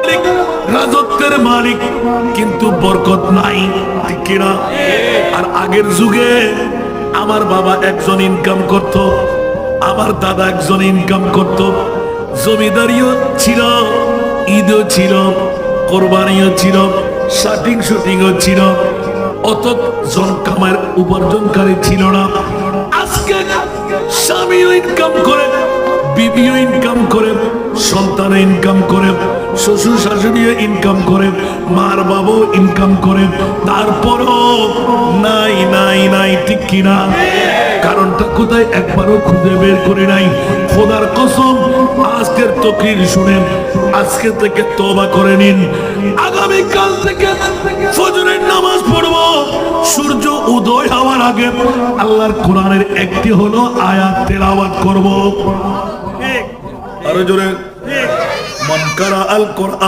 মালিক, রাজত্বের মালিক, কিন্তু বরকত নাই, ঠিক কিনা? আর আগের যুগে আমার বাবা একজন ইনকাম করত, আমার দাদা একজন ইনকাম করত, জমিদারিও ছিল, ঈদও ছিল, কোরবানিও ছিল, শাটিং শুটিংও ছিল, অত জনকামের উপার্জনকারী ছিল না। আজকে স্বামীও ইনকাম করে, বিবিও ইনকাম করে, সন্তান ইনকাম করে, শ্বশুর শাশুড়িও ইনকাম করে, মার বাবাও ইনকাম করে, তারপরও নাই নাই নাই, ঠিক কিনা? কারণটা কোথায় একবারও খুঁজে বের করে নাই। খোদার কসম, আজকের তকরির শুনেন, আজকে থেকে তওবা করে নিন, আগামী কাল থেকে ফজরের নামাজ পড়বো সূর্য উদয় হওয়ার আগে আল্লাহর কোরআনের একটি হলো আয়াত তেলাওয়াত করব। আরো জোরে, মান কারা আল কোরআন।